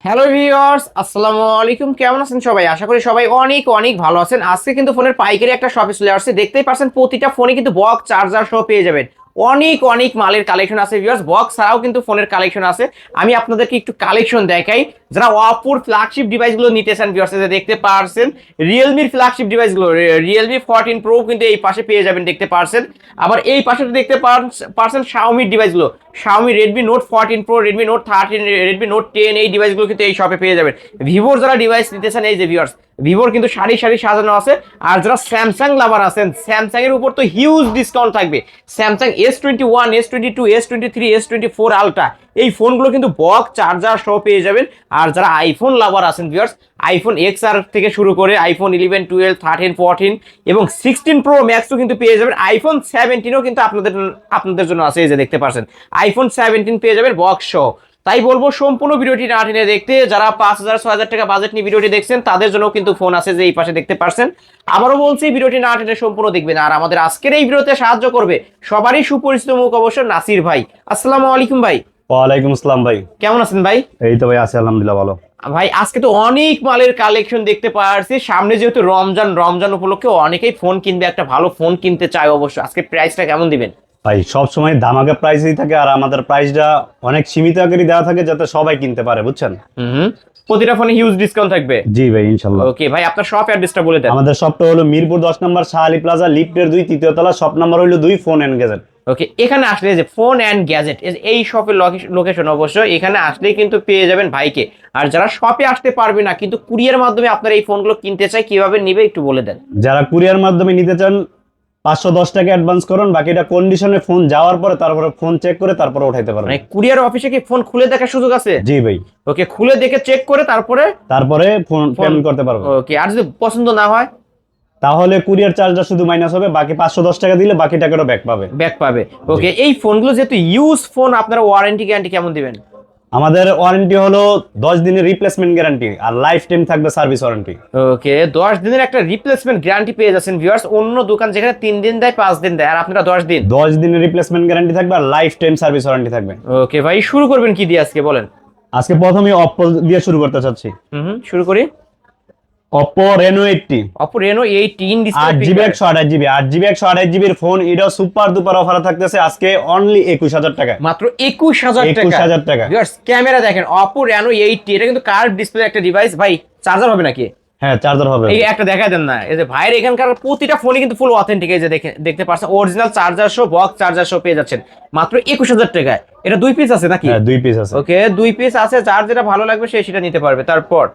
Hello viewers, আসসালামু আলাইকুম। কেমন আছেন সবাই? আশা করি সবাই অনেক অনেক ভালো আছেন। আজকে কিন্তু ফোনের পাইকারি একটা শপে চলে আসছে। দেখতেই পাচ্ছেন প্রতিটা ফোনে কিন্তু বক্স চার্জার সহ পেয়ে যাবেন। অনেক অনেক মালের কালেকশন আছে ভিউয়ার্স। বক্স ছাড়াও কিন্তু ফোনের কালেকশন আছে। আমি আপনাদেরকে একটু কালেকশন দেখাই। যারা অপোর ফ্ল্যাগশিপ ডিভাইসগুলো নিতে চান ভিউয়ার্স, দেখতে পারছেন রিয়েলমির ফ্ল্যাগশিপ ডিভাইসগুলো, রিয়েলমি 14 প্রো কিন্তু এই পাশে পেয়ে যাবেন, দেখতে পারছেন। আবার এই পাশে দেখতে পারছেন শাওমির ডিভাইসগুলো, Xiaomi Redmi note 14 pro, Redmi note 13, Redmi note 10, এই ডিভাইসগুলো কিন্তু এই শপে পেয়ে যাবেন। ভিভোর যারা ডিভাইস নিতে চান, এই যে ভিউয়ার্স, ভিভোর কিন্তু সারি সারি সাজানো আছে। আর যারা স্যামসাং লাভার আছেন, স্যামসাং এর উপর তো হিউজ ডিসকাউন্ট থাকবে। Samsung S21, S22, S23, S24 ultra, এই ফোনগুলো কিন্তু বক্স চার্জার সহ পেয়ে যাবেন। আর যারা আইফোন লাভার আছেন ভিউয়ার্স, আইফোন XR থেকে শুরু করে আইফোন 11, 12, 13, 14 এবং 16 প্রো ম্যাক্সও কিন্তু পেয়ে যাবেন। আইফোন 17ও কিন্তু আপনাদের জন্য আছে, এই যে দেখতে পাচ্ছেন আইফোন 17 পেয়ে যাবেন বক্স সহ। তাই বলবো সম্পূর্ণ ভিডিওটি না টেনে দেখতে। যারা 5,000 6,000 টাকা বাজেট নিয়ে ভিডিওটি দেখছেন, তাদের জন্য কিন্তু ফোন আছে, যে এই পাশে দেখতে পাচ্ছেন। আবারও বলছি, ভিডিওটি না টেনে সম্পূর্ণ দেখবেন। আর আমাদের আজকের এই ভিডিওতে সাহায্য করবে সবারই সুপরিচিত মুখ অবশ্য নাসির ভাই। আসসালামু আলাইকুম ভাই। ওয়ালাইকুম আসসালাম ভাই। কেমন আছেন ভাই? এই তো ভাই আছি আলহামদুলিল্লাহ ভালো। ভাই আজকে তো অনেক মালের কালেকশন দেখতে পাচ্ছি। সামনে যেহেতু রমজান, রমজান উপলক্ষে অনেকেই ফোন কিনবে, একটা ভালো ফোন কিনতে চায় অবশ্য। আজকে প্রাইসটা কেমন দিবেন? ভাই সব সময় ধামাকা প্রাইসই থাকে, আর আমাদের প্রাইসটা অনেক সীমিত আকারে দেওয়া থাকে যাতে সবাই কিনতে পারে, বুঝছেন। হুম, প্রতিটা ফোনে হিউজ ডিসকাউন্ট থাকবে। জি ভাই ইনশাল্লাহ। ওকে ভাই, আপনার শপ অ্যাড্রেসটা বলে দেন। আমাদের শপটা হলো মিরপুর 10 নম্বর শাহ আলী প্লাজা, লিফটের 2 তৃতীয় তলা, শপ নাম্বার হলো 2, ফোন এন্ড গ্যাজেট। ওকে, এখানে আসলে যে ফোন অ্যান্ড গ্যাজেট, এই শপের লোকেশন অবশ্যই এখানে আসলেই কিন্তু পেয়ে যাবেন ভাইকে। আর যারা শপে আসতে পারবে না কিন্তু কুরিয়ার মাধ্যমে আপনারা এই ফোনগুলো কিনতে চাই, কিভাবে নিবে একটু বলে দেন। যারা কুরিয়ার মাধ্যমে নিতে চান 510 টাকা অ্যাডভান্স করুন, বাকিটা কন্ডিশনে ফোন যাওয়ার পরে তারপরে ফোন চেক করে তারপরে উঠাইতে পারবেন। মানে কুরিয়ার অফিসে কি ফোন খুলে দেখার সুযোগ আছে? জি ভাই। ওকে, খুলে দেখে চেক করে তারপরে ফোন পেমেন্ট করতে পারবেন। ওকে, আর যদি পছন্দ না হয় তাহলে কুরিয়ার চার্জটা শুধু মাইনাস হবে, বাকি 510 টাকা দিলে বাকি টাকাটা ব্যাক পাবে। ব্যাক পাবে। ওকে, এই ফোনগুলো যেহেতু ইউজ ফোন, আপনারা ওয়ারেন্টি গ্যারান্টি কেমন দিবেন? আমাদের ওয়ারেন্টি হলো 10 দিনের রিপ্লেসমেন্ট গ্যারান্টি, আর লাইফ টাইম থাকবে সার্ভিস ওয়ারেন্টি। ওকে, 10 দিনের একটা রিপ্লেসমেন্ট গ্যারান্টি পেয়ে যাচ্ছেন ভিউয়ার্স। অন্য দোকান যেখানে 3 দিন দেয়, 5 দিন দেয়, আর আপনারা 10 দিন। 10 দিনের রিপ্লেসমেন্ট গ্যারান্টি থাকবে আর লাইফ টাইম সার্ভিস ওয়ারেন্টি থাকবে। ওকে ভাই, শুরু করবেন কি দিয়ে আজকে বলেন। আজকে প্রথমে অপ্পো দিয়ে শুরু করতে চাচ্ছি। শুরু করি। Oppo Reno 80, Oppo Reno 18 display 8GB 128GB, 8GB 128GB এর ফোন। এটা সুপার দুপার অফার থাকতেছে আজকে অনলি 21,000 টাকা। মাত্র 21,000 টাকা। 21,000 টাকা। ভিউয়ার্স, ক্যামেরা দেখেন, Oppo Reno 80, এটা কিন্তু কার্ভ ডিসপ্লে একটা ডিভাইস ভাই। চার্জার হবে নাকি? হ্যাঁ চার্জার হবে। এই একটা দেখা দেন না, এই যে ভাইয়ের এখানকার প্রতিটা ফোনই কিন্তু ফুল অথেন্টিক। এই যে দেখতে পাচ্ছেন অরিজিনাল চার্জার সহ বক্স চার্জার সহ পেয়ে যাচ্ছেন মাত্র 21,000 টাকায়। এটা 2 পিস আছে নাকি? হ্যাঁ 2 পিস আছে। ওকে, 2 পিস আছে, যার যেটা ভালো লাগবে সে সেটা নিতে পারবে। তারপর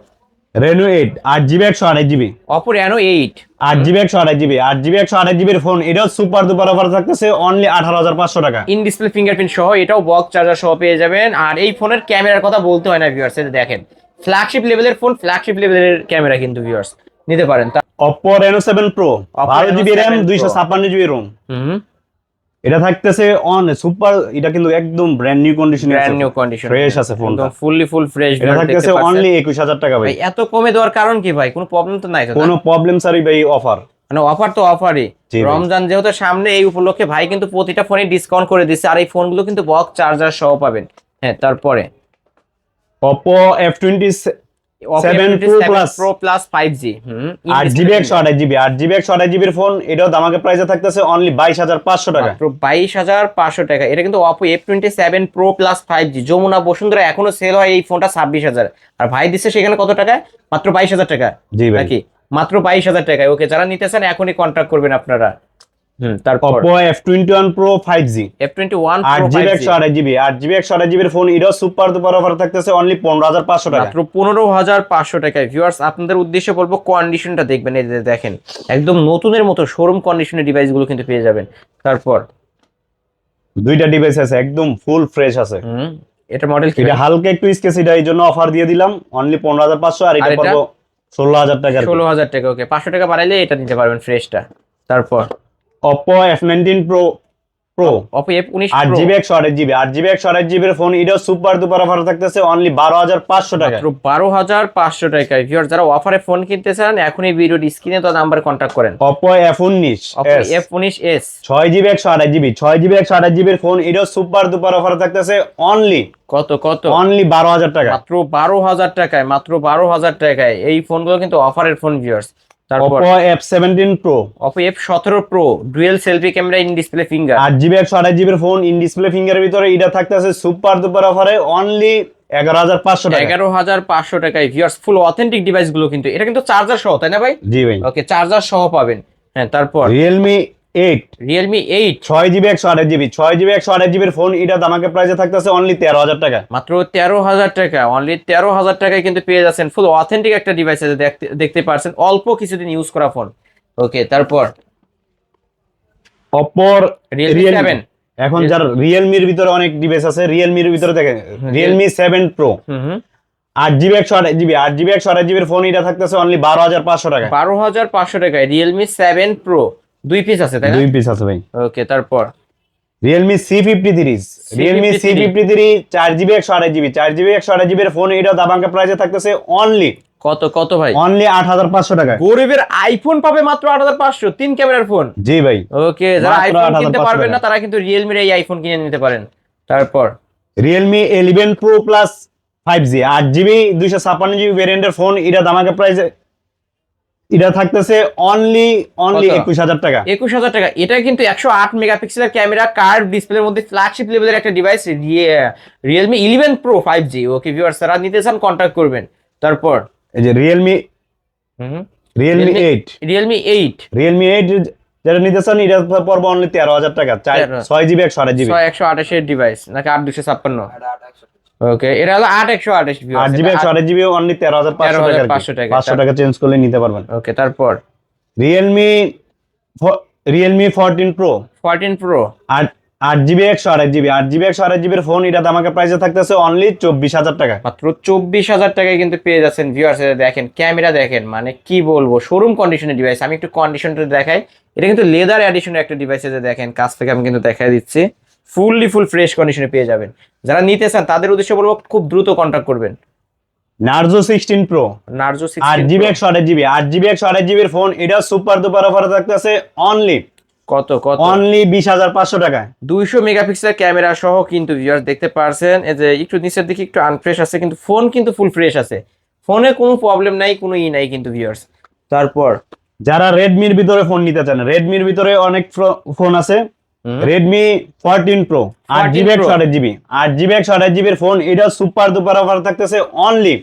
Reno 8, 8GB 128GB, Oppo Reno 8, 8GB 128GB, 8GB 128GB এর ফোন। এটাও সুপার দুপার অফার থাকতেছে অনলি 18,500 টাকা। ইন ডিসপ্লে ফিঙ্গারপ্রিন্ট সহ, এটাও বক্স চার্জার সহ পেয়ে যাবেন। আর এই ফোনের ক্যামেরার কথা বলতে হয় না ভিউয়ার্স, এই যে দেখেন ফ্ল্যাগশিপ লেভেলের ফোন, ফ্ল্যাগশিপ লেভেলের ক্যামেরা কিন্তু ভিউয়ার্স নিতে পারেন। Oppo Reno 7 Pro, Oppo 12GB Reno RAM, 7 Pro, 256GB ROM। হুম, এটা থাকতেছে অন সুপার, এটা কিন্তু একদম ব্র্যান্ড নিউ কন্ডিশনে আছে, ব্র্যান্ড নিউ কন্ডিশন, ফ্রেশ আছে ফোনটা, একদম ফুল ফ্রেশ। এটা থাকতেছে অনলি 21,000 টাকা ভাই। ভাই এত কমে দেওয়ার কারণ কি ভাই? কোনো প্রবলেম তো নাই তো? কোনো প্রবলেম সারি ভাই, অফার মানে অফার তো অফারই। জি ভাই। রমজান যেহেতু সামনে, এই উপলক্ষে ভাই কিন্তু প্রতিটা ফোনে ডিসকাউন্ট করে দিচ্ছে। আর এই ফোনগুলো কিন্তু বক্স চার্জার সহ পাবেন। হ্যাঁ, তারপরে Oppo F27 Pro Plus, Pro Plus 5G, 8GB 128GB, 8GB 128GB এর ফোন। এটাও দামাকে প্রাইসে থাকতেছে অনলি 22,500 টাকা। মাত্র 22,500 টাকা। এটা কিন্তু Oppo F27 Pro Plus 5G। Jamuna Bashundhara এখনো সেল হয় এই ফোনটা 26,000, আর ভাই দিচ্ছে সেখানে কত টাকায়? মাত্র 22,000 টাকা। জি ভাই। নাকি মাত্র 22,000 টাকায়। ওকে, যারা নিতে চান এখনই কন্ট্যাক্ট করবেন আপনারা। তারপর Oppo F21 Pro 5G, F21 Pro 8GB 5G, 128GB, 8GB 128GB এর ফোন। এটাও সুপার দুপার অফার থাকতেছে অনলি 15,500 টাকা। মাত্র 15,500 টাকায়। ভিউয়ার্স, আপনাদের উদ্দেশ্যে বলবো কন্ডিশনটা দেখবেন, এই যে দেখেন একদম নতুনের মতো শোরুম কন্ডিশনের ডিভাইসগুলো কিন্তু পেয়ে যাবেন। তারপর দুইটা ডিভাইস আছে, একদম ফুল ফ্রেশ আছে। এটা মডেল কি? এটা হালকা একটু স্কেচ, এটা এই জন্য অফার দিয়ে দিলাম অনলি 15,500, আর এটা এটা? পড়বো 16,000 টাকা। 16,000 টাকা। ওকে, 500 টাকা বাড়াইলে এটা নিতে পারবেন ফ্রেশটা। তারপর Oppo F19 Pro pro Oppo F19 8 Pro GB 128 GB 8 GB 128 জিবির ফোন এটা সুপার ডুপার অফার থাকতেছে অনলি 12500 টাকা। মাত্র 12500 টাকায়। ভিউয়ার যারা অফারে ফোন কিনতে চান এখনই ভিডিওর স্ক্রিনে তো নাম্বার কন্ট্যাক্ট করেন। Oppo F19 Oppo s F19s 6 GB 128 GB 6 GB 128 জিবির ফোন এটা সুপার ডুপার অফার থাকতেছে অনলি কত অনলি 12000 টাকা। মাত্র 12000 টাকায়, মাত্র 12000 টাকায় এই ফোনগুলো কিন্তু অফারের ফোন ভিউয়ার্স। তারপর Oppo F17 Pro Oppo F17 Pro dual selfie camera in display finger 8 GB 128 জিবির ফোন ইন ডিসপ্লে ফিঙ্গারের ভিতরে এটা থাকতেছে সুপার ডুপার অফারে অনলি 11500 টাকা। 11500 টাকায় ভিউয়ার্স। ফুল অথেন্টিক ডিভাইস গুলো কিন্তু, এটা কিন্তু চার্জার সহ তাই না ভাই? জি ভাই। ওকে, চার্জার সহ পাবেন। হ্যাঁ, তারপর Realme 8 Realme 8 6 GB 128 GB 6 GB 128 জিবির ফোন এটা দামাকে প্রাইসে থাকতেছে অনলি 13000 টাকা। মাত্র 13000 টাকা, অনলি 13000 টাকায় কিন্তু পেয়ে যাচ্ছেন ফুল অথেন্টিক একটা ডিভাইস আছে। দেখতে পারছেন অল্প কিছুদিন ইউজ করা ফোন। ওকে, তারপর Oppo Realme 7 এখন যার Realme-র ভিতরে অনেক ডিভাইস আছে, Realme-র ভিতরে দেখেন Realme 7 Pro 8 GB 128 GB 8 GB 128 জিবির ফোন এটা থাকতেছে অনলি 12500 টাকা। 12500 টাকায় Realme 7 Pro, দুই পিস আছে তাই না? দুই পিস আছে ভাই। ওকে, তারপর Realme C53 Realme C53 4 GB 128 GB 4 GB 128 জিবির ফোন এটা দামাকে প্রাইসে থাকতেছে অনলি কত ভাই? অনলি 8500 টাকা। গরিবের আইফোন পাবে মাত্র 8500, 3 ক্যামেরার ফোন। জি ভাই। ওকে, যারা মাত্র আইফোন কিনতে 8500 পারবেন না টাকা। তারা কিন্তু Realme-র এই আইফোন কিনে নিতে পারেন। তারপর Realme 11 Pro Plus 5G 8 GB 256 GB ভেরিয়েন্টের ফোন এটা দামাকে প্রাইসে এটা থাকতেছে অনলি কত? 21000 টাকা। 21000 টাকা। এটা কিন্তু 108 মেগাপিক্সেলের ক্যামেরা, কার্ভ ডিসপ্লের মধ্যে ফ্ল্যাগশিপ লেভেলের একটা device, Realme 11 Pro 5G। Okay viewers, যারা নিতে চান কন্টাক্ট করবেন। তারপর এই যে Realme 8 Realme 8 যেটা নিতে চান এটা পড়বে অনলি 13000 টাকা। 6 জিবি 128 জিবি 128 এর ডিভাইস নাকি 8256? ওকে, এটা হলো 8128 ভিউয়ার্স। 8 জিবি 128 জিবি অনলি 13500 টাকা। 500 টাকা চেঞ্জ করলে নিতে পারবেন। ওকে, তারপর Realme 14 Pro 14 Pro 8 GB 128 GB 8 GB 128 জিবির ফোন এটা দামাকে প্রাইসে থাকতেছে অনলি 24000 টাকা। মাত্র 24000 টাকায় কিন্তু পেয়ে যাচ্ছেন ভিউয়ার্স। দেখেন ক্যামেরা, দেখেন মানে কি বলবো, শোরুম কন্ডিশনের ডিভাইস। আমি একটু কন্ডিশনটা দেখাই। এটা কিন্তু লেদার এডিশনের একটা ডিভাইস আছে, দেখেন কাছ থেকে আমি কিন্তু দেখাই দিচ্ছি। ফুল ফ্রেশ কন্ডিশনে পেয়ে যাবেন। যারা নিতে চান তাদের উদ্দেশ্যে বলবো খুব দ্রুত কন্টাক্ট করবেন। Narzo 16 Pro Narzo 8 16 GB Pro 128 GB 8 GB 128 জিবির ফোন এটা সুপার ডুপার অফারে থাকতেছে অনলি কত অনলি 20500 টাকা। 200 মেগাপিক্সেলের ক্যামেরা সহ কিন্তু ভিউয়ার্স দেখতে পারছেন। এই যে একটু নিচের দিকে একটু আনফ্রেশ আছে, কিন্তু ফোন কিন্তু ফুল ফ্রেশ আছে। ফোনে কোনো প্রবলেম নাই, কোনো নাই কিন্তু ভিউয়ার্স। তারপর যারা রেডমির ভিতরে ফোন নিতে চান, রেডমির ভিতরে অনেক ফোন আছে। Redmi 14 Pro 8 GB 128 GB 8 GB 128 জিবির ফোন এটা সুপার ডুপার অফার থাকতেছে অনলি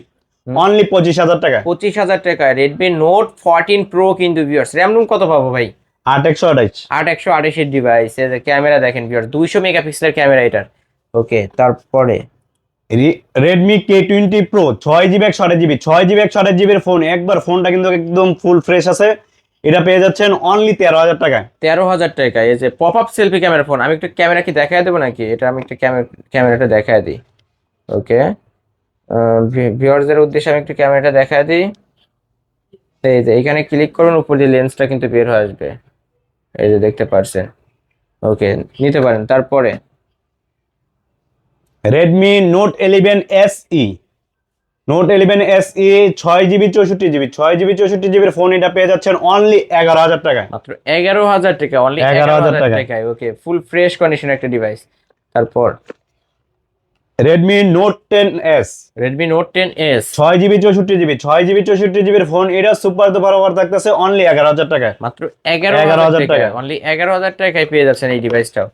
25000 টাকা। 25000 টাকায় Redmi Note 14 Pro কিন্তু ভিউয়ার্স। র্যাম রুম কত পাবো ভাই? 8128 8128 এর ডিভাইস। এই যে ক্যামেরা দেখেন ভিউয়ার্স, 200 মেগাপিক্সেলের ক্যামেরা এটার। ওকে, তারপরে Redmi K20 Pro 6 GB 128 GB 6 GB 128 জিবির ফোন একবার ফোনটা কিন্তু একদম ফুল ফ্রেশ আছে। এটা পেয়ে যাচ্ছেন অনলি 13000 টাকা। 13000 টাকা। এই যে pop up selfie camera phone. আমি একটু ক্যামেরা কি দেখায় দেবো নাকি? এটা আমি একটু ক্যামেরাটা দেখায় দিই। ওকে, ভিউয়ারদের উদ্দেশ্যে আমি একটু ক্যামেরাটা দেখায় দিই। এই যে এখানে ক্লিক করুন, উপর দিয়ে লেন্সটা কিন্তু বের হয়ে আসবে। এই যে দেখতে পারছেন। ওকে, নিতে পারেন। তারপরে Redmi Note 11 SE Note 11 SE 6 GB 64 GB 6 GB 64 জিবির ফোন এটা পেয়ে যাচ্ছেন অনলি 11000 টাকা। মাত্র 11000 টাকা, অনলি 11000 টাকায়। ওকে, ফুল ফ্রেশ কন্ডিশনের একটা ডিভাইস। তারপর Redmi Note 10s Redmi Note 10s 6 GB 64 GB 6 GB 64 জিবির ফোন এটা সুপার ডুপার অফার থাকতেছে অনলি 11000 টাকা। মাত্র 11000 টাকা, অনলি 11000 টাকায় পেয়ে যাচ্ছেন এই ডিভাইসটাও।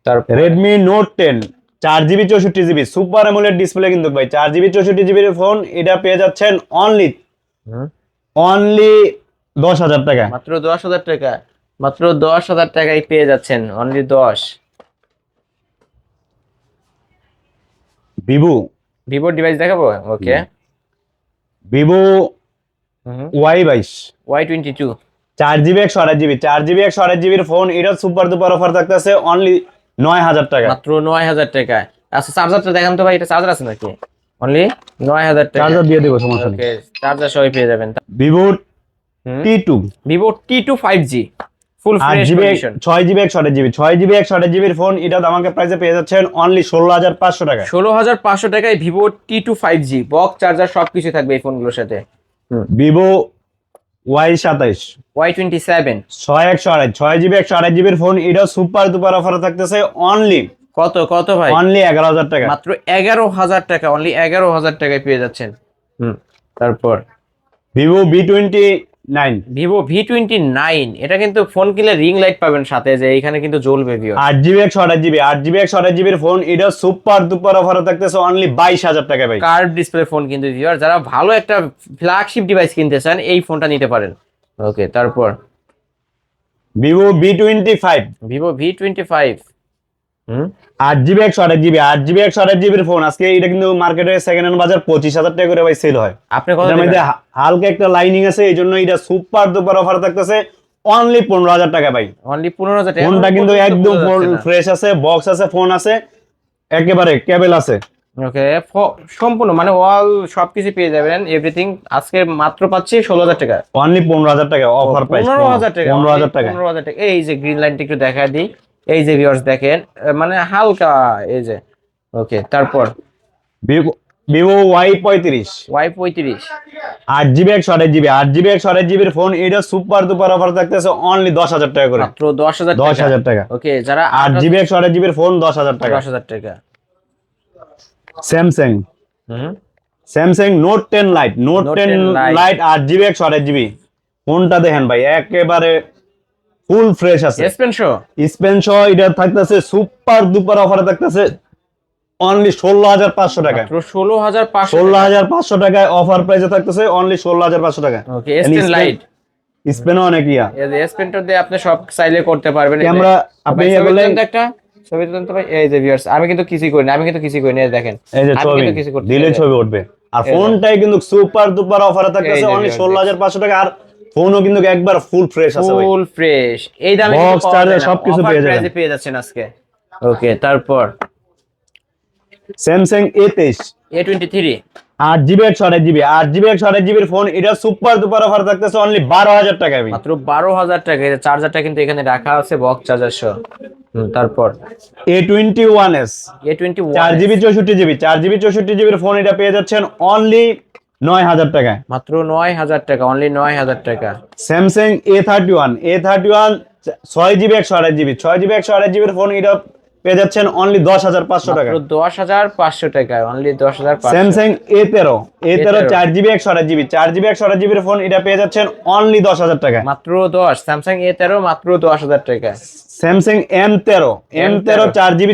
তারপর Redmi Note 10 4 GB 64 GB super AMOLED display কিন্তু ভাই 4 জিবি 64 জিবির ফোন এটা পেয়ে যাচ্ছেন অনলি 10000 টাকা। মাত্র 10000 টাকা, মাত্র 10000 টাকায় পেয়ে যাচ্ছেন, অনলি 10। ভিভোর ডিভাইস দেখাবো। Okay, Vivo Y22 Y22 4 GB 128 GB 4 GB 128 জিবির ফোন এটা সুপার ডুপার অফার থাকতেছে অনলি 9000 টাকা। মাত্র 9000 টাকায়। আচ্ছা, চার্জারটা দেখান তো ভাই, এটা চার্জার আছে নাকি? অনলি 9000 টাকা। চার্জার দিয়ে দেব, সমস্যা নেই। ওকে, চার্জার সবই পেয়ে যাবেন। Vivo T2 Vivo T2 5G ফুল আট fresh GB condition. 6GB 128GB 6GB 128GB phone এটা আমাকে প্রাইসে পেয়ে যাচ্ছেন অনলি 16,500 টাকা। 16,500 টাকায় Vivo T2 5G box charger সবকিছু থাকবে এই ফোনগুলোর সাথে। Vivo Y27 Y27 6GB 128GB phone এটা সুপার দুপার অফারে থাকতেছে অনলি কত কত ভাই? 11,000 টাকা। মাত্র 11,000 টাকা, অনলি 11,000 টাকায় পেয়ে যাচ্ছেন। তারপর ভিভো V29 ভিভো V29, এটা কিন্তু ফোন কিনলে রিং লাইট পাবেন সাথে, যে এইখানে কিন্তু জ্বলবে ভিউয়ার। 8GB 128GB ফোন এটা সুপার দুপার অফারে থাকতেছে অনলি 22,000 টাকা ভাই। কার্ভ ডিসপ্লে ফোন কিন্তু ভিউয়ার, যারা ভালো একটা ফ্ল্যাগশিপ ডিভাইস কিনতে চান এই ফোনটা নিতে পারেন। ওকে, তারপর Vivo V25 Vivo V25। 8GB 128GB phone আজকে এটা কিন্তু মার্কেটে সেকেন্ড হ্যান্ড বাজার 25,000 টাকা করে ভাই সেল হয়। আপনি কত এটার মধ্যে দিবেন? হালকা একটা লাইনিং আছে, এই জন্য এটা সুপার দুপার অফার থাকতেছে অনলি 15,000 টাকা ভাই। অনলি 15,000 টাকা। ফোনটা কিন্তু একদম ফ্রেশ আছে, বক্স আছে, ফোন আছে, একেবারে কেবল আছে। ওকে, সম্পূর্ণ মানে অল সবকিছু পেয়ে যাবেন, এভরিথিং। আজকে মাত্র পাচ্ছি 16,000 টাকা। অনলি 15,000 টাকা অফার প্রাইস। 15,000 টাকা, 15,000 টাকা। 15,000 টাকা। এই যে গ্রিন লাইনটা একটু দেখা দিই, এই যে ভিউয়ার্স দেখেন, মানে হালকা এই যে। ওকে, তারপর Vivo Y35 Y35 8GB 128GB phone এটা সুপার দুপার অফার থাকতেছে অনলি 10,000 টাকা করে। মাত্র 10,000 টাকা। 10,000 টাকা। ওকে, যারা 8GB 128GB ফোন 10,000 টাকা। 10,000 টাকা। Samsung note 10 light, note Note 10 10 Lite light 8GB 128GB ফোনটা দেখেন ভাই একেবারে ফুল ফ্রেশ আছে। এসপেন শো স্পেন সহ এটা থাকতেছে সুপার দুপার অফারে থাকতেছে অনলি 16,500 টাকা। মাত্র 16,500। 16,500 টাকায় অফার প্রাইসে থাকতেছে অনলি 16,500 টাকা। ওকে, এসপেন লাইট। স্পেনও অনেক ইয়া এই যে এসপেনটা দিয়ে আপনি সব চাইলে করতে পারবেন। ক্যামেরা আপনি ভাই, ছবি বলেন তুলুন তো একটা, ছবি তুলুন তো ভাই। এই যে ভিউয়ার্স, আমি কিন্তু কিছুই করি না, এই দেখেন, এই যে আমি ছবি কিন্তু কিছু করতে দিলে পারি না। ছবি উঠবে। আর এই যে। ফোনটাই কিন্তু সুপার দুপার অফারে থাকতেছে এই যে অনলি viewers 16,500 টাকা। আর ফোনও কিন্তু একবার ফুল ফ্রেশ আছে ভাই। ফুল ফ্রেশ, এই দামে Box, কিন্তু পাওয়া charger যায় না, সবকিছু offer পেয়ে যাবেন। price এ পেয়ে যাচ্ছেন আজকে। ওকে, তারপর Samsung A23 A23 8GB 128GB phone এটা সুপার দুপার অফার থাকতেছে অনলি 12,000 টাকায় ভাই। মাত্র 12,000 টাকা। এই চার্জারটা কিন্তু এখানে রাখা আছে, বক্স চার্জার সহ। তারপর A21s A21 4GB 64GB phone এটা পেয়ে যাচ্ছেন অনলি 9,000 টাকায়। মাত্র 9,000 টাকা, অনলি 9,000 টাকা। Samsung A31 6GB 128GB phone এটা পেয়ে যাচ্ছেন অনলি 10,500 টাকা। মাত্র 10,500 টাকা, only 10,500। Samsung A13 4GB 128GB phone এটা পেয়ে যাচ্ছেন অনলি 10,000 টাকা। মাত্র 10, স্যামসাং A13 মাত্র 10,000 টাকা। Samsung M13 4GB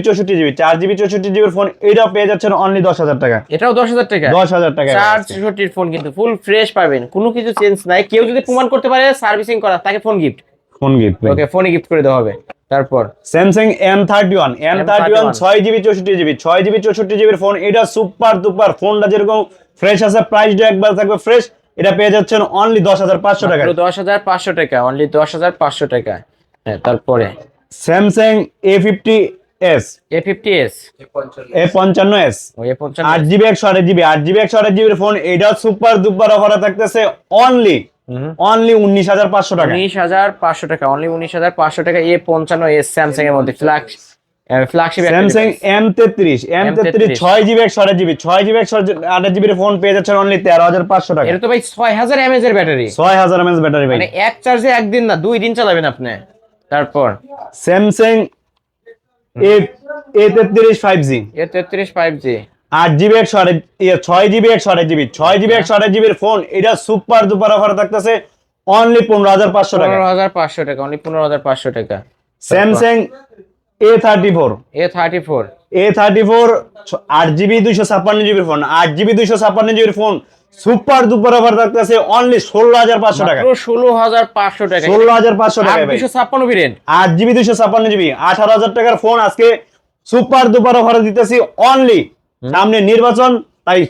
64GB phone এটা পেয়ে যাচ্ছেন অনলি 10,000 টাকা। এটাও 10,000 টাকা। 10,000 টাকা। 464 ফোন কিন্তু ফুল ফ্রেশ পাবেন, কোনো কিছু চেঞ্জ নাই। কেউ যদি প্রমাণ করতে পারে সার্ভিসিং করা, তাকে phone gift. Phone gift. Okay, ফোনই গিফট করে দেওয়া হবে। তারপর Samsung M31 6GB 64GB phone এটা সুপার দুপার। ফোনটা যেরকম ফ্রেশ আছে, প্রাইসটা একবার থাকবে ফ্রেশ। এটা পেয়ে যাচ্ছেন অনলি 10,500 টাকা। মাত্র 10,500 টাকা, অনলি 10,500 টাকা। হ্যাঁ, তারপরে স্যামসাং A50s A50s A55s ও A55 8GB 128GB ফোন এটা সুপার দুপার অফারে থাকতেছে অনলি 19,500 টাকা। 19,500 টাকা, অনলি 19,500 টাকা। A55s স্যামসাং এর মধ্যে flagship Samsung M33 6GB 128GB phone পেয়ে যাচ্ছেন অনলি 13,500 টাকা। এটা তো ভাই 6,000 mAh এর ব্যাটারি। 6,000 mAh ব্যাটারি ভাই। মানে এক চার্জে একদিন না 2 দিন চালাবেন আপনি। তারপর Samsung A33 5G A33 5G 8GB 6GB 128GB phone এটা সুপার দুপার অফার থাকতেছে অনলি 15,500 টাকা। 15,500 টাকা, অনলি 15,500 টাকা। Samsung A34 8GB 256GB phone 8GB 256GB phone super duper offer থাকতেছে অনলি 16,500 টাকা। মাত্র 16,500 টাকা। 16,500 টাকা ভাই। 256 ভেরিয়েন্ট 8GB 256GB 18,000 টাকার ফোন আজকে সুপার দুপার অফারে দিতেছি অনলি। সামনে নির্বাচন, তাই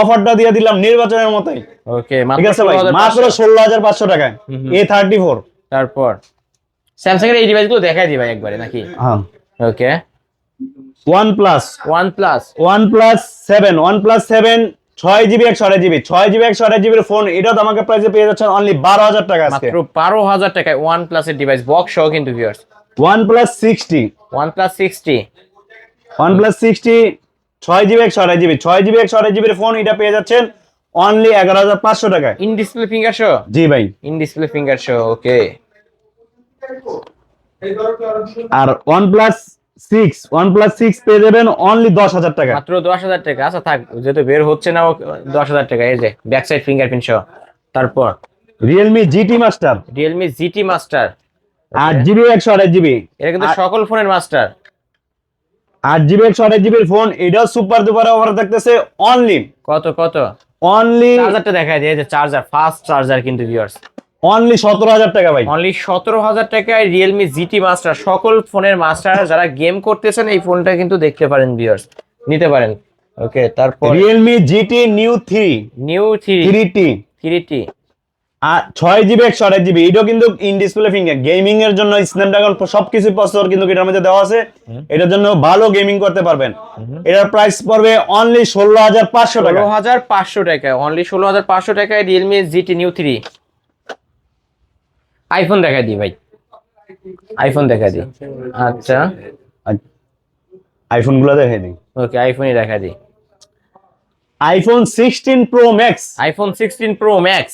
অফারটা দিয়ে দিলাম নির্বাচনের মতোই। ওকে, ঠিক আছে ভাই, মাত্র 16,500 টাকায় A34। তারপর স্যামসাং এর এই ডিভাইসগুলো দেখাই দিই ভাই একবারে নাকি? হ্যাঁ, ওকে, OnePlus OnePlus 7 6GB 128GB 6GB 128GB এর ফোন এটাও তো আমাকে প্রাইসে পেয়ে যাচ্ছেন অনলি 12,000 টাকা আজকে। মাত্র 12,000 টাকায় OnePlus এর ডিভাইস বক্স সহ কিন্তু viewers. OnePlus 60 OnePlus 60 OnePlus 60 6GB 128GB 6GB 128GB এর ফোন এটা পেয়ে যাচ্ছেন অনলি 11,500 টাকায়। ইন ডিসপ্লে ফিঙ্গার শো, জি ভাই। In display finger show, okay. আর OnePlus 6 পেয়ে যাবেন অনলি 10,000 টাকা। মাত্র 10,000 টাকা। আচ্ছা থাক, যেহেতু বের হচ্ছে না, 10,000 টাকা। এই যে ব্যাক সাইড ফিঙ্গারপ্রিন্ট সহ। তারপর Realme GT Master Realme GT Master 8GB 128GB এটা কিন্তু সকল ফোনের মাস্টার। 8GB 128GB এর ফোন এটাও সুপার ডুপার অফার থাকতেছে অনলি কত কত? অনলি চার্জারটা দেখাই দিয়ে, যে চার্জার, ফাস্ট চার্জার কিন্তু ভিউয়ার্স। অনলি 17,000 টাকা ভাই। অনলি 17,000 টাকায় Realme GT Master, সকল ফোনের মাস্টার। যারা গেম করতেছেন এই ফোনটা কিন্তু দেখতে পারেন ভিউয়ার্স, নিতে পারেন। ওকে, তারপর Realme GT New 3 new 3T 3T আর 6GB 128GB এটাও কিন্তু ইন ডিসপ্লে ফিঙ্গার, গেমিং এর জন্য স্ন্যাপড্রাগন সবকিছু প্রসেসর কিন্তু এটার মধ্যে দেওয়া আছে, এটার জন্য ভালো গেমিং করতে পারবেন। এটার প্রাইস পড়বে অনলি 16,500 টাকা। 16,500 টাকায়, অনলি 16,500 টাকায় Realme GT New 3। আইফোন দেখাই দিই ভাই, আইফোন দেখাই দিই। আচ্ছা আইফোন গুলো দেখাই দিই। ওকে, আইফোনই দেখাই দিই। IPhone 16 Pro Max iPhone 16 Pro Max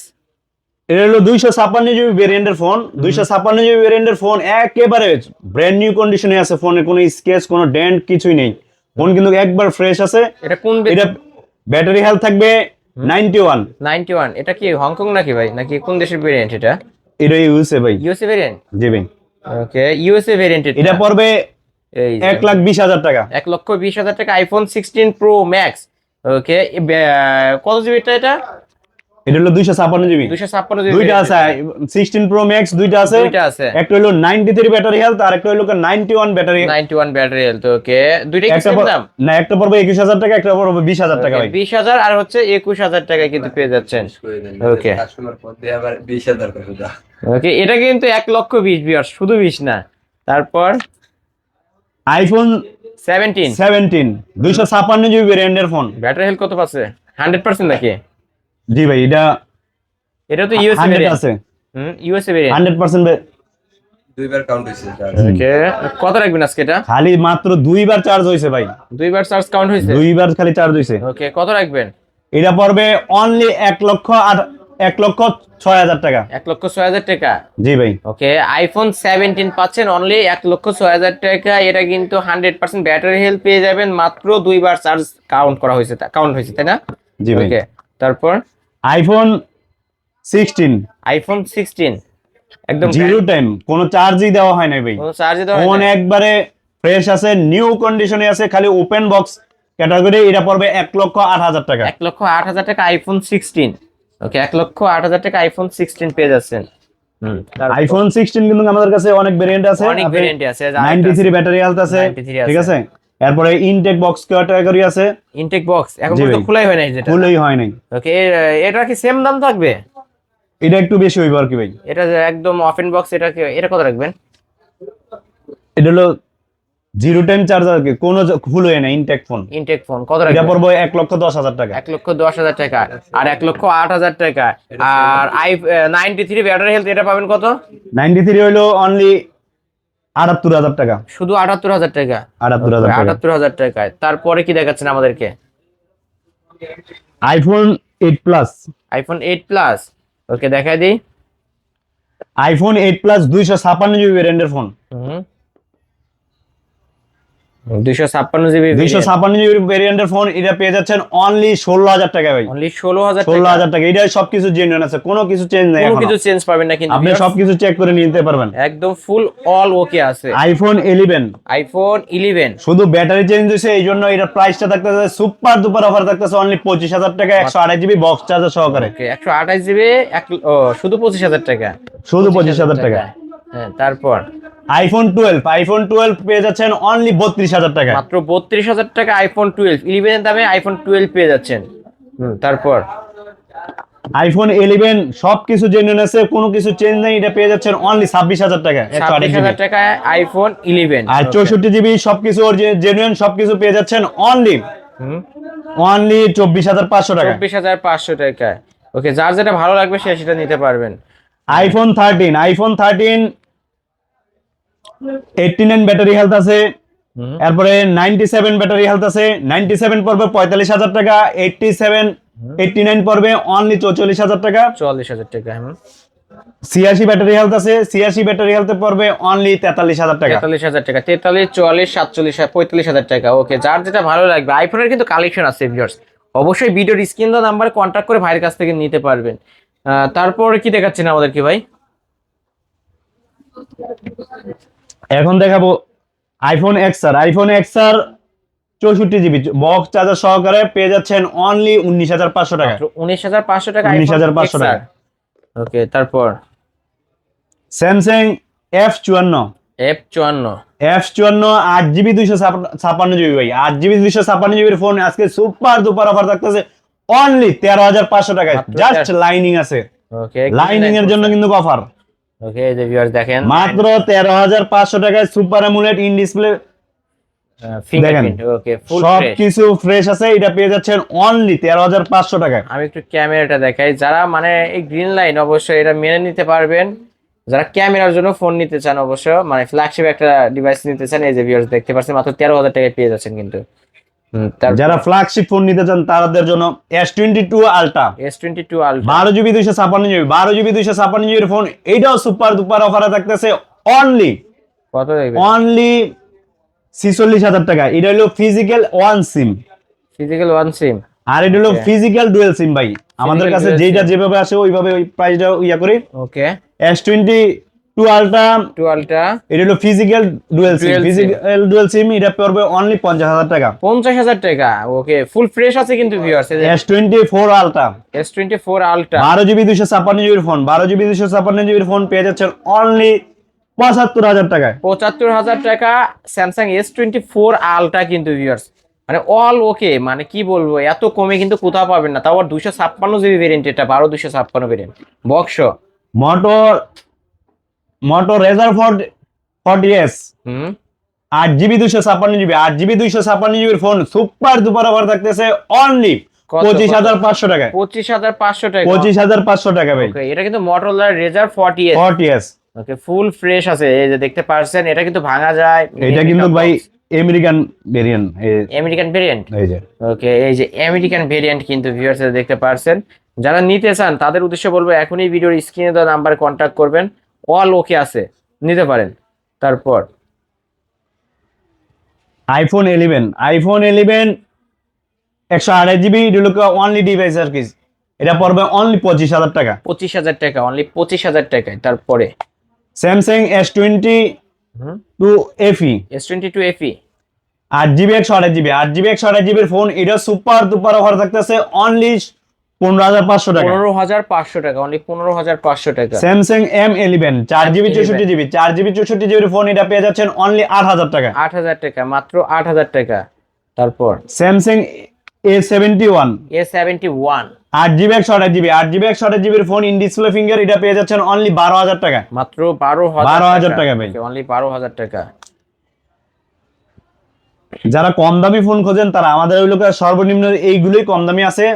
এটা হলো 256GB ভেরিয়েন্টের ফোন। 256GB ভেরিয়েন্টের ফোন একেবারে ব্র্যান্ড নিউ কন্ডিশনে আছে, ফোনে কোনো স্কেচ কোনো ডেন্ট কিছুই নেই, ফোন কিন্তু একবার ফ্রেশ আছে। এটা কোন এটা ব্যাটারি হেলথ থাকবে 91। 91 এটা কি হংকং নাকি ভাই, নাকি কোন দেশের ভেরিয়েন্ট এটা? এটা ইউএসএ ভাই। ইউএসএ ভেরিয়েন্ট, জি ভাই। ওকে, ইউএসএ ভেরিয়েন্ট। এটা পড়বে এই 1,20,000 টাকা। 1,20,000 টাকা আইফোন 16 Pro Max। ওকে, কত জিবি এটা? এটা হলো 256GB। 256 জিবি দুইটা আছে 16 Pro Max, দুইটা আছে। একটা হলো 93 ব্যাটারি হেলথ আর একটা হলো 91 ব্যাটারি 91 ব্যাটারি হেলথ। ওকে, দুইটা কি একটা সেম দাম? না, একটা পড়বে 21,000 টাকা, একটা পড়বে 20,000 টাকা ভাই। 20,000 আর হচ্ছে 21,000 টাকায় কিন্তু পেয়ে যাচ্ছেন। ওকে কাস্টমার পর দিয়ে আবার 20,000 করে দাও। ওকে, এটা কিন্তু 1,20,000 ভিউয়ার্স, শুধু 20 না। তারপর আইফোন 17 256GB ভেরিয়েন্টের ফোন। ব্যাটারি হেলথ কত পাচ্ছে? 100% নাকি? জি ভাই, এটা তো ইউএসএ 100 ভেরিয়েন্ট আছে। ইউএসএ ভেরিয়েন্ট 100% দুইবার কাউন্ট হইছে চার্জ। ওকে, কত রাখবেন আজকে এটা? খালি মাত্র দুইবার চার্জ হইছে ভাই, দুইবার চার্জ কাউন্ট হয়েছে। দুইবার খালি চার্জ হইছে। ওকে, কত রাখবেন? এটা পড়বে অনলি 1,06,000 টাকা। 1,06,000 টাকা। জি ভাই। ওকে, আইফোন 17 পাচ্ছেন অনলি 1,06,000 টাকা। এটা কিন্তু 100% ব্যাটারি হেলথ পেয়ে যাবেন, মাত্র দুইবার চার্জ কাউন্ট হয়েছে, তাই না? জি ভাই। ওকে, তারপর আইফোন 16 আইফোন 16 একদম জিরো টাইম, কোনো চার্জই দেওয়া হয় না ভাই, কোনো চার্জ দেওয়া ফোন হয় না। একবারে ফ্রেশ আছে, নিউ কন্ডিশনে আছে, খালি ওপেন বক্স ক্যাটাগরি। এটা পড়বে 1,08,000 টাকা। 1,08,000 টাকা আইফোন 16। ওকে, 1,08,000 টাকা আইফোন 16 পেয়ে যাচ্ছেন। আইফোন 16 কিন্তু আমাদের কাছে অনেক ভেরিয়েন্ট আছে, অনেক ভেরিয়েন্ট আছে। 93 ব্যাটারি হেলথ আছে, 93 ঠিক আছে। এরপরে ইনটেক বক্স ক্যাটাগরি আছে। ইনটেক বক্স এখন জি পর্যন্ত ভাই। খোলাই হয় নাই যেটা। ফুলই হয় নাই। ওকে, এটা কি সেম দাম থাকবে? এটা একটু বেশি হইব আর কি ভাই। এটা যে একদম ওপেন বক্স, এটা কত রাখবেন? এটা হলো জিরো টাইম চার্জার, কোনো ফুল হয় না, ইনটেক ফোন। ইনটেক ফোন কত এটা রাখবেন? পড়বে 1,10,000 টাকা। 1,10,000 টাকা আর 1,08,000 টাকা। আর 93 ব্যাটারি হেলথ এটা পাবেন কত? 93 হইলো অনলি 78,000 টাকা। শুধু 78,000 টাকা। 78,000 টাকা। 78,000 টাকায়। তারপরে কি দেখাচ্ছেন আমাদেরকে? IPhone 8 plus. IPhone 8 plus. Okay, দেখাই দিই। আইফোন 8 প্লাস 256GB ভেরিয়েন্টের ফোন। 256 জিবি 256GB ভেরিয়েন্টের ফোন এটা পেয়ে যাচ্ছেন অনলি 16,000 টাকা ভাই। অনলি 16,000 টাকা। 16,000 টাকা। এটা সবকিছু জেনুইন আছে, কোনো কিছু চেঞ্জ নাই কোনো এখনো। কিছু চেঞ্জ পাবেন না কিন্তু আপনি viewers। সবকিছু চেক করে নিতে পারবেন। একদম ফুল অল ওকে আছে। আইফোন 11 আইফোন 11 শুধু ব্যাটারি চেঞ্জ হয়েছে, এই জন্য এটার প্রাইসটা থাকতেছে সুপার দুপার অফার থাকতেছে অনলি 25,000 টাকা 128GB বক্স চার্জার সহকারে। ওকে, 128 জিবি শুধু 25,000 টাকা। শুধু 25,000 টাকা। হ্যাঁ, তারপর আইফোন 12 পেয়ে যাচ্ছেন অনলি 32,000 টাকা। মাত্র 32,000 টাকা আইফোন 12 11 এর দামে আইফোন 12 পেয়ে যাচ্ছেন। তারপর আইফোন 11 সবকিছু জেনুইন আছে, কোনো কিছু চেঞ্জ নেই, এটা পেয়ে যাচ্ছেন অনলি 26,000 টাকা 26,000 টাকায় আইফোন 11 আর 64GB সবকিছু জেনুইন, সবকিছু পেয়ে যাচ্ছেন অনলি অনলি 24,500 টাকা। 24,500 টাকায়। ওকে, যার যেটা ভালো লাগবে সে সেটা নিতে পারবেন। আইফোন 13 89 ব্যাটারি হেলথ আছে, এরপরে 97 ব্যাটারি হেলথ আছে। 97 পড়বে 45,000 টাকা, 89 পড়বে অনলি 44,000 টাকা। 44,000 টাকা। 86 ব্যাটারি হেলথ আছে, 86 ব্যাটারি হেলথে পড়বে অনলি 43,000 টাকা। 43,000 টাকা। 43, 44, 47, 45,000 টাকা। ওকে, যার যেটা ভালো লাগবে। আইফোনের কিন্তু কালেকশন আছে ভিউয়ার্স, অবশ্যই ভিডিওর স্ক্রিন দেওয়া নাম্বারে কন্ট্যাক্ট করে ভাইয়ের কাছ থেকে নিতে পারবেন। তারপর কি দেখাচ্ছেন আমাদেরকে ভাই? এখন দেখাবো iPhone XR. IPhone XR 64 GB box charger সহকারে পেয়ে যাচ্ছেন অনলি 19,500 টাকা। 19,500 টাকা। 19,500 টাকা। ওকে, তারপর Samsung F54 F54 8GB 256GB ভাই, 8GB 256GB ফোন আজকে সুপার দুপার অফার থাকতেছে অনলি 13,500 টাকায়। মাত্র জাস্ট লাইনিং আছে, ওকে, লাইনিং এর জন্য কিন্তু অফার। ওকে, এই যে ভিউয়ার্স দেখেন মাত্র 13,500 টাকায় super AMOLED in display fingerprint. Okay, full fresh. সবকিছু ফ্রেশ আছে, এটা পেয়ে যাচ্ছেন অনলি 13,500 টাকায়। আমি একটু ক্যামেরাটা দেখাই। যারা মানে এই গ্রিন লাইন অবশ্যই এটা মেনে নিতে পারবেন, যারা ক্যামেরার জন্য ফোন নিতে চান, অবশ্য মানে ফ্ল্যাগশিপ একটা ডিভাইস নিতে চান, এই যে ভিউয়ার্স দেখতে পাচ্ছেন মাত্র 13,000 টাকায় পেয়ে যাচ্ছেন কিন্তু। যারা ফ্ল্যাগশিপ ফোন নিতে চান তাদের জন্য S22 ultra S22 ultra 12GB 256GB 12GB 256GB phone, এইটাও সুপার দুপার অফারে থাকতেছে অনলি কত দেখবে? 46,000 টাকা। এটা হলো physical one sim, physical one sim. আর এটা হলো ফিজিক্যাল ডুয়েল সিম ভাই। আমাদের Physical কাছে dual যেটা SIM। যেভাবে আসে ওইভাবে ওই প্রাইসটা ইয়া করি। ওকে, S22 আলট্রা 2 আলট্রা এটা হলো ফিজিক্যাল ডুয়েল সিম। Dual SIM। ফিজিক্যাল ডুয়েল সিম এটা পড়বে অনলি 50,000 টাকা। 50,000 টাকা। ওকে, ফুল ফ্রেশ আছে কিন্তু viewers. S24 ultra S24 ultra 12GB 256GB phone, 12GB 256GB phone পেয়ে যাচ্ছেন অনলি 75,000 টাকায়। 75,000 টাকা। স্যামসাং S24 আলট্রা কিন্তু ভিউয়ার্স, মানে অল ওকে, মানে কি বলবো, এত কমে কিন্তু কোথাও পাবেন না। তাও আবার 256GB ভেরিয়েন্ট, এটা 12 256 ভেরিয়েন্ট বক্স। মোটো রেজার 40s 8GB 256GB 8GB 256GB phone super duper offer থাকতেছে অনলি কত? 25,500 টাকায়। 25,500 টাকা। 25,500 টাকা ভাই। ওকে, এটা কিন্তু Motorola Razr 40s। 40s ওকে, ফুল ফ্রেশ আছে, এই যে দেখতে পারছেন। এটা কিন্তু ভাঙা যায়। এটা কিন্তু ভাই আমেরিকান ভেরিয়েন্ট, আমেরিকান ভেরিয়েন্ট। এই যে ওকে, এই যে আমেরিকান ভেরিয়েন্ট কিন্তু ভিউয়ার্স দেখতে পারছেন। যারা নিতে চান তাদের উদ্দেশ্যে বলবো এখনই ভিডিওর স্ক্রিনে দেওয়া নাম্বারে কন্ট্যাক্ট করবেন, অল ওকে আছে, নিতে পারেন। তারপর আইফোন 11 128GB অনলি ডিভাইস আর কি, এটা পড়বে অনলি 25,000 টাকা। 25,000 টাকা, অনলি 25,000 টাকায়। তারপরে Samsung S22 FE S22 FE 8GB 128GB phone, এটা সুপার দুপার অফার থাকতেছে অনলি 15,500 টাকা। 15,500 টাকা, অনলি 15,500 টাকা। Samsung M11 4GB 64GB phone, এটা পেয়ে যাচ্ছেন অনলি 8,000 টাকা। 8,000 টাকা, মাত্র 8,000 টাকা। তারপর Samsung A71 A71 8GB 128GB phone, in display finger, এটা পেয়ে যাচ্ছেন অনলি 12,000 টাকা। মাত্র 12,000 12,000 টাকা ভাই। অনলি 12,000 টাকা। যারা কম দামি ফোন খোঁজেন তারা আমাদের ওই লোকের সর্বনিম্ন এইগুলোই কম দামি আছে।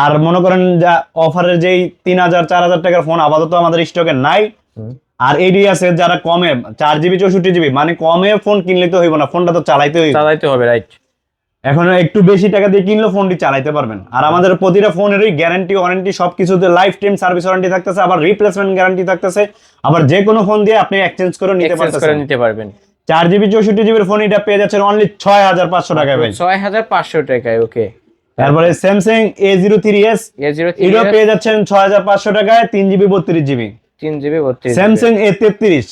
আর মনে করেন যা অফারের যেই 3,000 4,000 টাকার ফোন আপাতত আমাদের স্টকে নাই। আর এডি আছে যারা কমে 4GB 64GB, মানে কমে ফোন কিনলে তো হইব না, ফোনটা তো চালাইতে হবে, রাইট। এখন একটু বেশি টাকা দিয়ে কিনলে ফোনটি চালাইতে পারবেন। আর আমাদের প্রতিটা ফোনেরই গ্যারান্টি ওয়ারেন্টি সবকিছুতে লাইফ টাইম সার্ভিস ওয়ারেন্টি থাকতেছে, আবার রিপ্লেসমেন্ট গ্যারান্টি থাকতেছে। আবার যে কোনো ফোন দিয়ে আপনি এক্সচেঞ্জ করে নিতে পারবেন। 4GB 64GB ফোন, এটা পেয়ে যাচ্ছেন অনলি 6,500 টাকায় ভাই। 6,500 টাকায়। ওকে, তারপরে স্যামসাং A03s এটা পেয়ে যাচ্ছেন 6,500 টাকায়, 3GB 32GB। 3GB 32GB। Samsung A33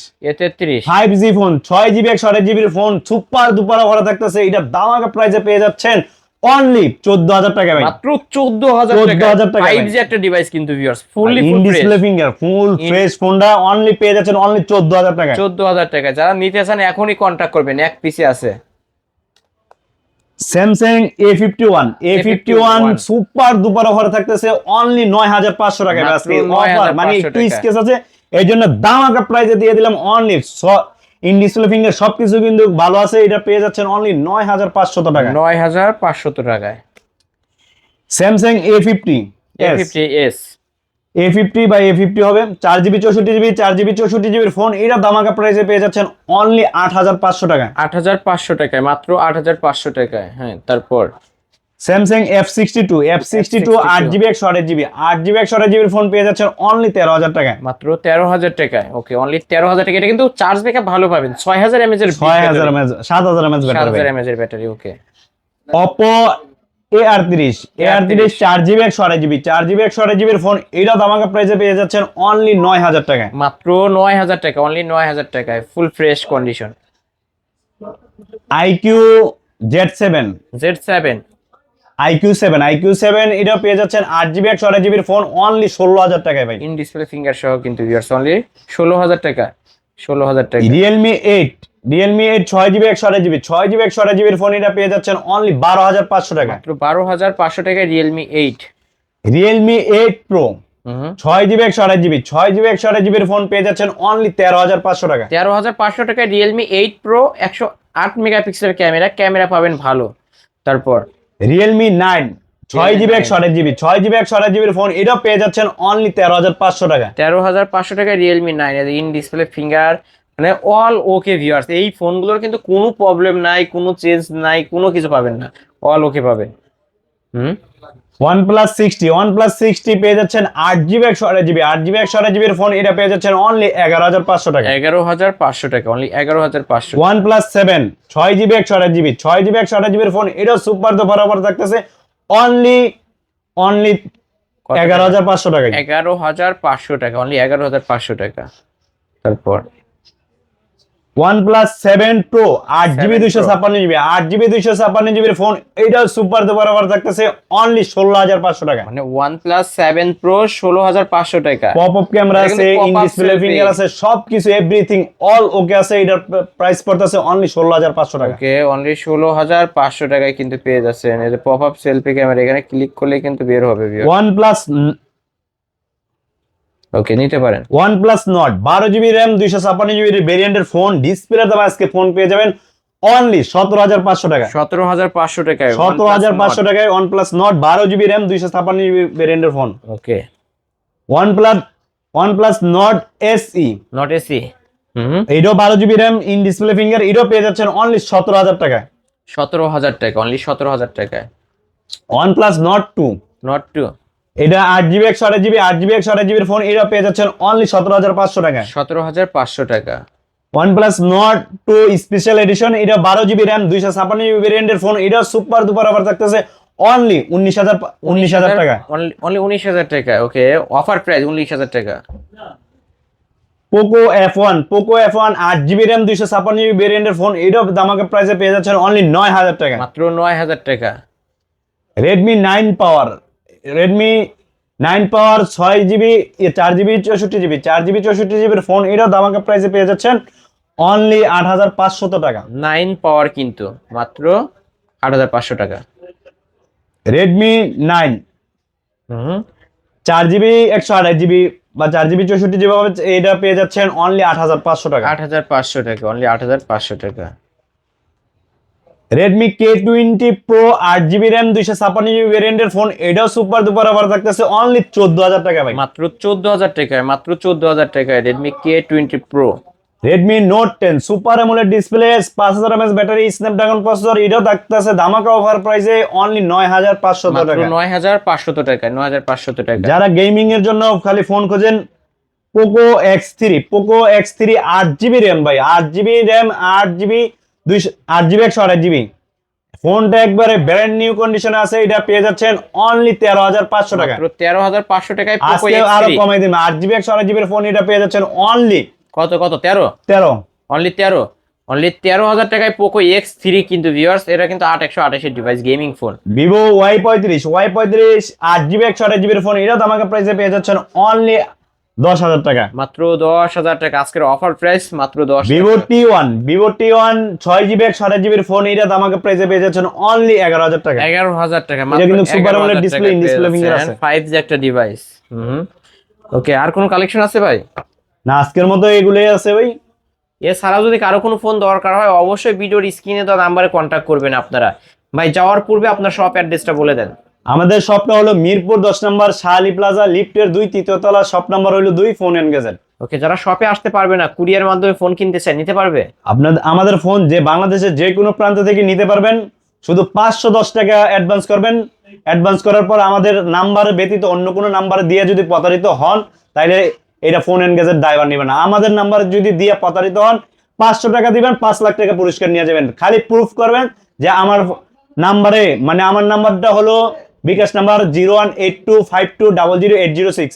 5G phone, 6GB 128GB phone, super duper অফারে থাকতেছে, এটা দামাকা প্রাইসে পেয়ে যাচ্ছেন অনলি 14,000 টাকা ভাই। মাত্র 14,000 টাকা। 5G একটা ডিভাইস কিন্তু viewers, fully in display finger full fresh ফোনটা অনলি পেয়ে যাচ্ছেন অনলি 14,000 টাকা। 14,000 টাকা। যারা নিতে চান এখনই কন্টাক্ট করবেন, এক পিসে আছে। Samsung A51 super duper offer থাকতেছে অনলি 9,500 টাকা। আজকে অফার মানে একটু স্কেচ আছে, এই জন্য দামাকা প্রাইসে দিয়ে দিলাম অনলি ইন ডিসপ্লে ফিঙ্গার সবকিছু কিন্তু ভালো আছে। এটা পেয়ে যাচ্ছেন অনলি 9500 টাকা। 9500 টাকায় স্যামসাং A50 A50s A50 বা A50 হবে 4GB 64GB 4GB 64GB phone. এটা দামাকা প্রাইসে পেয়ে যাচ্ছেন অনলি 8500 টাকা। 8500 টাকায়, মাত্র 8500 টাকায়। হ্যাঁ, তারপর Samsung F62 8GB 128GB 8GB 128GB phone পেয়ে যাচ্ছেন অনলি 13000 টাকায়। মাত্র 13000 টাকায়। ওকে, অনলি 13000 টাকা। এটা কিন্তু চার্জ ব্যাকআপ ভালো পাবেন, 6000 mAh এর 6000 mAh 7000 mAh ব্যাটারি। 7000 mAh এর ব্যাটারি। ওকে, Oppo A38 4GB 128GB 4GB 128GB এর ফোন। এটা দামাকা প্রাইসে পেয়ে যাচ্ছেন অনলি 9000 টাকায়। মাত্র 9000 টাকা, অনলি 9000 টাকায়, full fresh condition. IQ Z7 IQ7 এটা পেয়ে যাচ্ছেন 8GB 128GB এর ফোন অনলি 16000 টাকায় ভাই। ইন ডিসপ্লে ফিঙ্গার সহ কিন্তু ভিউয়ার্স, অনলি 16000 টাকা। 16000 টাকা। Realme 8 6GB 128GB 6GB 128GB এর ফোন। এটা পেয়ে যাচ্ছেন অনলি 12500 টাকা। মাত্র 12500 টাকায় Realme 8। Realme 8 Pro 6GB 128GB 6GB 128GB এর ফোন পেয়ে যাচ্ছেন অনলি 13500 টাকা। 13500 টাকায় Realme 8 Pro 108 মেগাপিক্সেলের ক্যামেরা পাবেন ভালো। তারপর Realme 9 6GB 128GB 6GB 128GB এর ফোন। এটা পেয়ে যাচ্ছেন অনলি 13500 টাকা। 13500 টাকায় Realme 9 ইন ডিসপ্লে ফিঙ্গার, মানে অল ওকে ভিউয়ার্স। এই ফোনগুলোর কিন্তু কোনো প্রবলেম নাই, কোনো চেঞ্জ নাই, কোনো কিছু পাবেন না, অল ওকে পাবেন। OnePlus 60 পেয়ে যাচ্ছেন 8GB 128GB এর ফোন। এটা পেয়ে যাচ্ছেন অনলি 11500 টাকা। 11500 টাকা, only 11500। OnePlus 7 6GB 128GB 6GB 128GB এর ফোন। এটা সুপার তো বরাবর থাকতেছে অনলি 11500 টাকা। 11500 টাকা, অনলি 11500 টাকা। তারপর OnePlus 7 Pro 8GB 256GB 8GB 256GB এর ফোন। এটা সুপার তো বরাবর থাকতেছে অনলি 16500 টাকা। মানে OnePlus 7 Pro 16500 টাকা। পপ আপ ক্যামেরা এটা আছে, কিন্তু in pop-up display selfie। Finger আছে, সবকিছু এভরিথিং অল ওকে আছে। এটার প্রাইস পড়তেছে অনলি 16500 টাকা। ওকে, অনলি 16500 টাকায় কিন্তু পেয়ে যাচ্ছেন। এই যে পপ আপ সেলফি ক্যামেরা, এখানে ক্লিক করলে কিন্তু বের হবে ভিউয়ার। OnePlus ওকে, নিতে পারেন। OnePlus Nord 12GB RAM 256GB ভেরিয়েন্টের ফোন। ডিসপ্লে দাম আজকে ফোন পেয়ে যাবেন অনলি 17500 টাকা। 17500 টাকায় 17500 টাকায় OnePlus Nord 12GB RAM 256GB ভেরিয়েন্টের phone. Okay, OnePlus Nord SE নট এসি। এইটাও 12GB RAM in display finger. এটাও পেয়ে যাচ্ছেন অনলি 17000 টাকায়। 17000 টাকা, অনলি 17000 টাকায়। OnePlus Nord 2 নট 2 এটা 8GB 128GB এর ফোন। এটা পেয়ে যাচ্ছেন অনলি 17500 টাকায়। 17500 টাকা। OnePlus Nord 2 special edition. এটা 12GB RAM 256GB ভেরিয়েন্টের ফোন। এটা সুপার দুপার অফার থাকতেছে অনলি 19000 টাকা। অনলি 19000 টাকা। ওকে, অফার প্রাইস 19000 টাকা। Poco F1 8GB RAM 256GB ভেরিয়েন্টের ফোন। এটাও দামাকা প্রাইসে পেয়ে যাচ্ছেন অনলি 9000 টাকা। মাত্র 9000 টাকা। Redmi 9 Power 6GB 4GB 64GB এর ফোন। এটাও দামাকা প্রাইসে পেয়ে যাচ্ছেন অনলি 8500 টাকা। 9 পাওয়ার কিন্তু মাত্র 8500 টাকা। Redmi 9 4GB 128GB বা 4GB 64GB এটা পেয়ে যাচ্ছেন অনলি 8500 টাকা। 8500 টাকা, অনলি 8500 টাকা। Redmi K20 Pro 8GB RAM 256GB ভেরিয়েন্টের ফোন। এটাও সুপার দুপার অফার থাকতেছে অনলি 14000 টাকা ভাই। মাত্র 14000 টাকায়, মাত্র 14000 টাকায় Redmi K20 Pro। Redmi Note 10 super AMOLED display 5000 mAh battery Snapdragon processor. এটাও থাকতেছে ধামাকা অফার প্রাইসে অনলি 9500 মাত্র টাকা। 9500 টাকা, 9500 টাকা। যারা গেমিং এর জন্য খালি ফোন খোঁজেন Poco X3 8GB RAM ভাই 8GB RAM 8GB 128GB ফোনটা একবারে ব্র্যান্ড নিউ কন্ডিশনে আছে। এটা পেয়ে যাচ্ছেন অনলি 13500 টাকা। মাত্র 13500 টাকায় Poco আজকে X3 আরো কমাই দিবেন 8GB 128GB এর ফোন। এটা পেয়ে যাচ্ছেন অনলি কত 13 অনলি 13000 টাকায় Poco X3 কিন্তু ভিউয়ার্স। এটা কিন্তু 8128 এর device, gaming phone. Vivo Y35 8GB 128GB এর ফোন। এটা দামাকা প্রাইসে পেয়ে যাচ্ছেন অনলি 10000 টাকা। মাত্র 10000 টাকা আজকের অফার প্রাইস, মাত্র 10। Vivo T1 6GB 128GB এর ফোন। এটা দামাকা প্রাইসে পেয়ে যাচ্ছেন অনলি 11000 টাকা। 11000 টাকা। এটা কিন্তু super AMOLED display, in display finger আছে। 5G একটা ডিভাইস। ওকে, আর কোন কালেকশন আছে ভাই? না, আজকের মতো এগুলোই আছে ভাই। এছাড়াও যদি কারো কোনো ফোন দরকার হয় অবশ্যই ভিডিওর স্ক্রিনে দেওয়া নাম্বারে কন্ট্যাক্ট করবেন আপনারা। ভাই যাওয়ার পূর্বে আপনার শপ অ্যাড্রেসটা বলে দেন। আমাদের শপটা হলো মিরপুর 10 নম্বর শাহালি প্লাজা, লিফটের 2 তৃতীয় তলা, শপ নাম্বার হলো 2, ফোন এন্ড গ্যাজেট। ওকে, যারা শপে আসতে পারবে না, কুরিয়ার মাধ্যমে ফোন কিনতে চায়, নিতে পারবে? আমাদের ফোন যে বাংলাদেশের যে কোনো প্রান্ত থেকে নিতে পারবেন, শুধু 510 টাকা অ্যাডভান্স করবেন। অ্যাডভান্স করার পর আমাদের নাম্বার ব্যতীত অন্য কোনো নাম্বার দিয়ে যদি প্রতারিত হন, তাহলে এটা ফোন এন্ড গ্যাজেট ড্রাইভার নেবে না। আমাদের নাম্বার যদি দিয়ে প্রতারিত হন, 500 টাকা দিবেন, 5 লাখ টাকা পুরস্কার নিয়ে যাবেন। খালি প্রুফ করবেন যে আমার নাম্বারে, মানে আমার নাম্বারটা হলো বিকাশ নাম্বার 01825200806।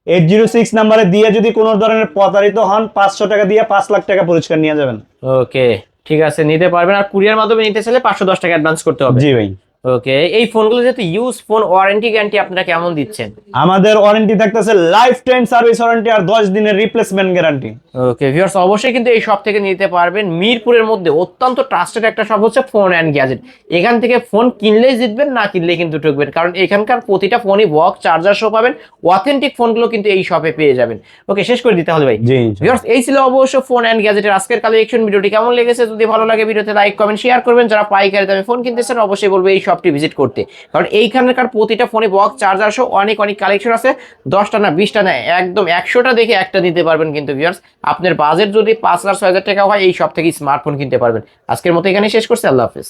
806 নাম্বারে দিয়ে যদি কোনো ধরনের প্রতারিত হন, 500 টাকা দিয়ে 5 লাখ টাকা পুরস্কার নিয়ে যাবেন। ওকে, ঠিক আছে, নিতে পারবেন। আর কুরিয়ার মাধ্যমে নিতে চাইলে 510 টাকা অ্যাডভান্স করতে হবে। জি ভাই। ওকে, এই ফোনগুলো যেহেতু ইউজ ফোন, ওয়ারেন্টি গ্যারান্টি আপনারা কেমন দিচ্ছেন? আমাদের ওয়ারেন্টি থাকতেছে লাইফ টাইম সার্ভিস ওয়ারেন্টি আর 10 দিনের রিপ্লেসমেন্ট গ্যারান্টি। ওকে ভিউয়ার্স, অবশ্যই কিন্তু এই শপ থেকে নিতে পারবেন। মিরপুরের মধ্যে অত্যন্ত ট্রাস্টেড একটা শপ হচ্ছে ফোন অ্যান্ড গ্যাজেট। এখান থেকে ফোন কিনলেই জিতবেন, না কিনলেই কিন্তু ঠকবেন, কারণ এখানকার প্রতিটা ফোনই বক্স চার্জার সহ পাবেন। অথেন্টিক ফোনগুলো কিন্তু এই শপে পেয়ে যাবেন। ওকে, শেষ করে দিতে হবে ভাই। জি ভিউয়ার্স, এই ছিল অবশ্য ফোন অ্যান্ড গ্যাজেটের আজকের কালেকশন। ভিডিওটি কেমন লেগেছে যদি ভালো লাগে ভিডিওতে লাইক কমেন্ট শেয়ার করবেন। যারা পাইকারি দামে ফোন কিনতেছেন অবশ্যই বলবো এই শপটি ভিজিট করতে, কারণ এইখানকার প্রতিটা ফোনে বক্স চার্জার সহ অনেক অনেক কালেকশন আছে। 10টা না 20টা না, একদম 100টা দেখে একটা নিতে পারবেন। কিন্তু ভিউয়ার্স, আপনার বাজেট যদি 5,000 6,000 টাকা হয়, এই শপ থেকে স্মার্টফোন কিনতে পারবেন। আজকের মতো এখানে শেষ করছি, আল্লাহ হাফেজ।